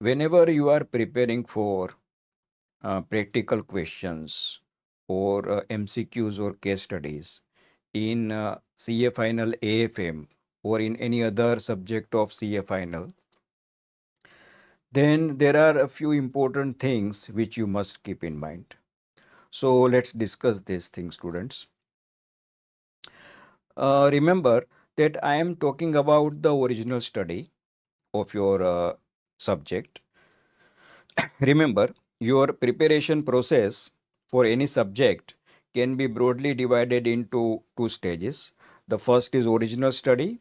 Whenever you are preparing for practical questions or MCQs or case studies in CA final AFM or in any other subject of CA final, then there are a few important things which you must keep in mind. So let's discuss these things, students. Remember that I am talking about the original study of your subject. Remember, your preparation process for any subject can be broadly divided into two stages. The first is original study,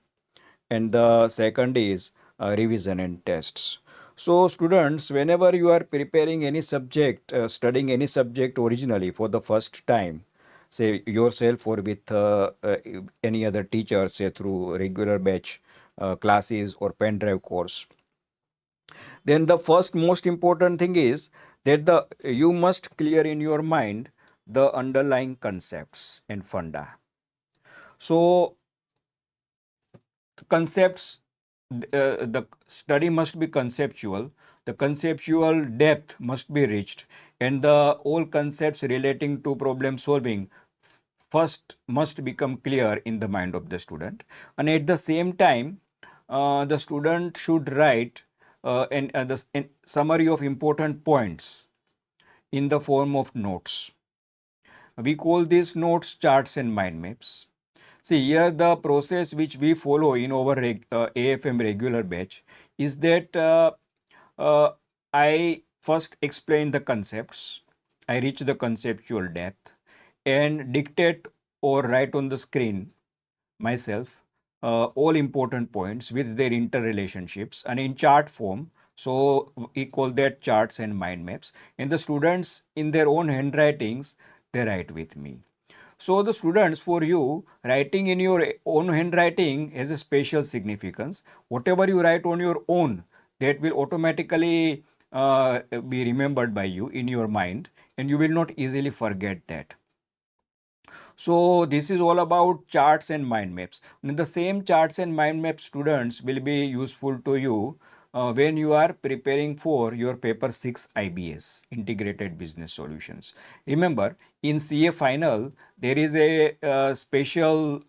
and the second is revision and tests. So, students, whenever you are preparing any subject, studying any subject originally for the first time, say yourself or with any other teacher, say through regular batch classes or pen drive course, then the first most important thing is that the you must clear in your mind the underlying concepts and funda. So concepts, the study must be conceptual, the conceptual depth must be reached, and the all concepts relating to problem solving first must become clear in the mind of the student. And at the same time, the student should write an summary of important points in the form of notes. We call these notes charts and mind maps. See, here the process which we follow in our AFM regular batch is that uh, I first explain the concepts, I reach the conceptual depth, and dictate or write on the screen myself all important points with their interrelationships and in chart form. So we call that charts and mind maps. And the students in their own handwritings, they write with me. So the students, for you, writing in your own handwriting has a special significance. Whatever you write on your own, that will automatically be remembered by you in your mind, and you will not easily forget that. So this is all about charts and mind maps. And the same charts and mind map students will be useful to you when you are preparing for your paper 6 IBS, Integrated Business Solutions. Remember, in CA final, there is a special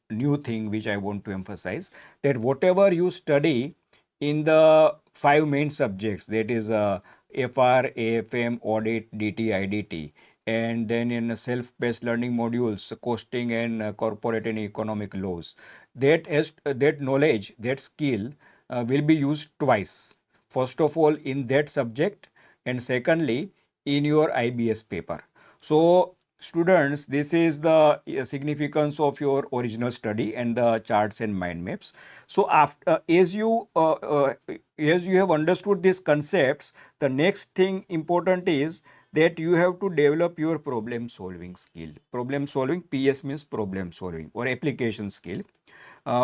new thing which I want to emphasize, that whatever you study in the five main subjects, that is FR, AFM, Audit, DT, IDT, and then in self-paced learning modules, costing and corporate and economic laws, that knowledge, that skill will be used twice. First of all in that subject, and secondly in your IBS paper. So students, this is the significance of your original study and the charts and mind maps. So after as you have understood these concepts, the next thing important is that you have to develop your problem solving skill. Problem solving, PS means problem solving or application skill.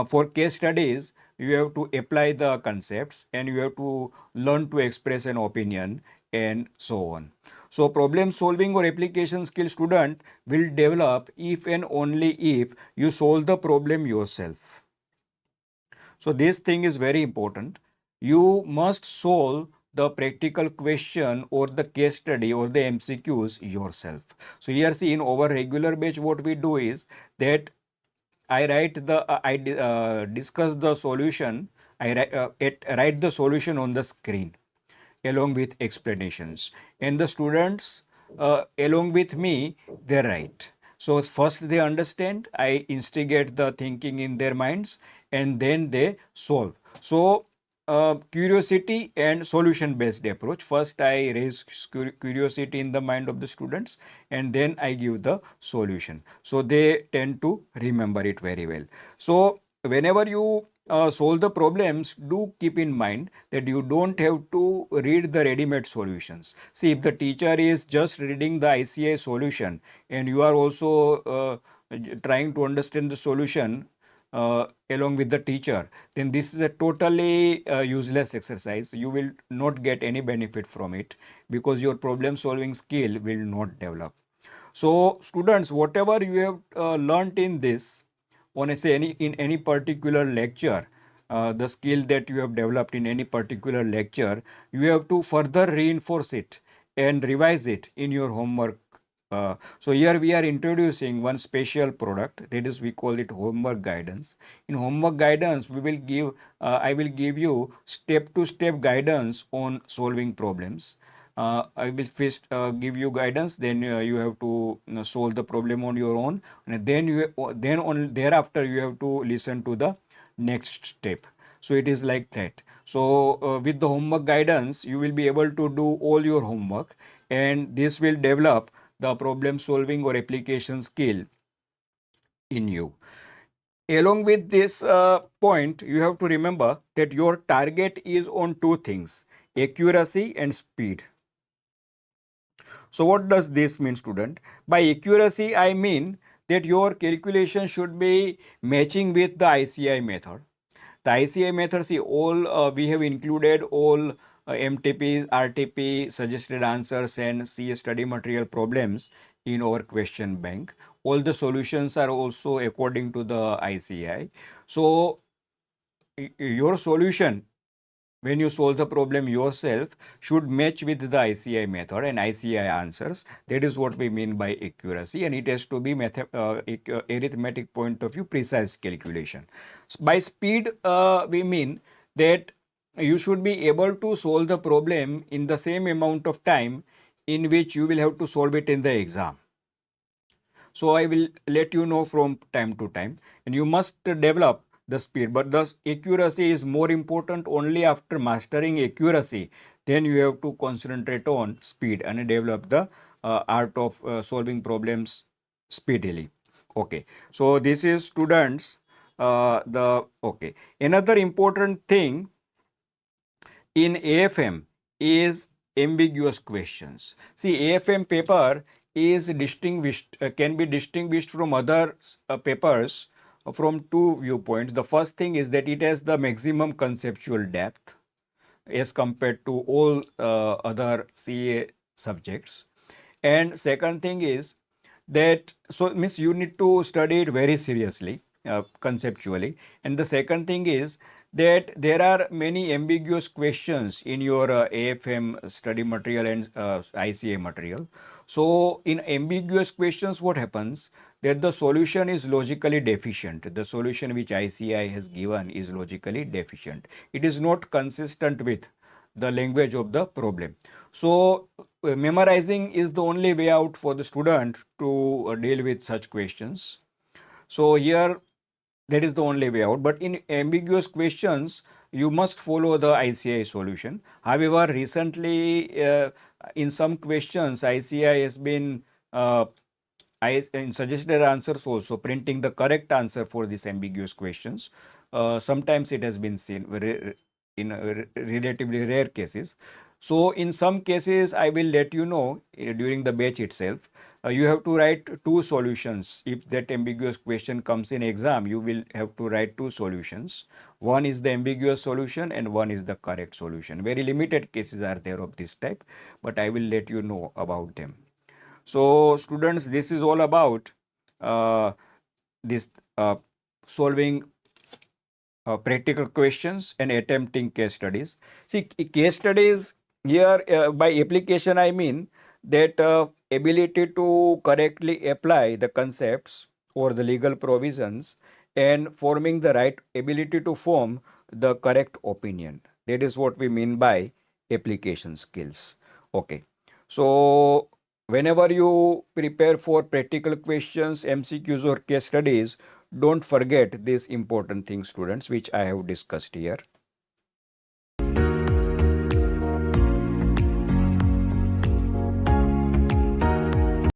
For case studies, you have to apply the concepts and you have to learn to express an opinion and so on. So problem solving or application skill student will develop if and only if you solve the problem yourself. So this thing is very important. You must solve the practical question or the case study or the MCQs yourself. So here see, in our regular batch what we do is that I discuss the solution. Write the solution on the screen along with explanations, and the students along with me, they write. So first they understand, I instigate the thinking in their minds, and then they solve. So curiosity and solution based approach. First I raise curiosity in the mind of the students, and then I give the solution, so they tend to remember it very well. So whenever you solve the problems, do keep in mind that you don't have to read the ready-made solutions. See, if the teacher is just reading the ICI solution and you are also trying to understand the solution along with the teacher, then this is a totally useless exercise. You will not get any benefit from it because your problem solving skill will not develop. So students, whatever you have learnt in this, on a, say any in any particular lecture, the skill that you have developed in any particular lecture, you have to further reinforce it and revise it in your homework. So here we are introducing one special product, that is we call it homework guidance. In homework guidance, I will give you step to step guidance on solving problems. I will first give you guidance, then you have to solve the problem on your own, and then on thereafter you have to listen to the next step. So it is like that. So with the homework guidance, you will be able to do all your homework, and this will develop the problem solving or application skill in you. Along with this point, you have to remember that your target is on two things: accuracy and speed. So what does this mean, student? By accuracy, I mean that your calculation should be matching with the ICI method. The ICI method, see, all we have included all MTP, RTP, suggested answers, and CS study material problems in our question bank. All the solutions are also according to the ICI. So your solution, when you solve the problem yourself, should match with the ICI method and ICI answers. That is what we mean by accuracy, and it has to be arithmetic point of view precise calculation. By speed, we mean that you should be able to solve the problem in the same amount of time in which you will have to solve it in the exam. So I will let you know from time to time, and you must develop the speed, but the accuracy is more important. Only after mastering accuracy, then you have to concentrate on speed and develop the art of solving problems speedily. Okay, so this is, students, the okay. Another important thing in AFM is ambiguous questions. See, AFM paper is distinguished, can be distinguished from other papers from two viewpoints. The first thing is that it has the maximum conceptual depth as compared to all other CA subjects. And second thing is that, so means you need to study it very seriously, conceptually. And the second thing is that there are many ambiguous questions in your AFM study material and ICA material. So in ambiguous questions, what happens? That the solution is logically deficient. The solution which ICI has given is logically deficient. It is not consistent with the language of the problem. So memorizing is the only way out for the student to deal with such questions. So here, that is the only way out. But in ambiguous questions, you must follow the ICI solution. However, recently in some questions, ICI has been in suggested answers also printing the correct answer for these ambiguous questions. Sometimes it has been seen in relatively rare cases. So in some cases, I will let you know during the batch itself. You have to write two solutions. If that ambiguous question comes in exam, you will have to write two solutions. One is the ambiguous solution and one is the correct solution. Very limited cases are there of this type, but I will let you know about them. So students, this is all about this solving practical questions and attempting case studies. See, case studies here, by application, I mean that ability to correctly apply the concepts or the legal provisions and forming the right ability to form the correct opinion. That is what we mean by application skills. Okay. So whenever you prepare for practical questions, MCQs or case studies, don't forget these important things, students, which I have discussed here.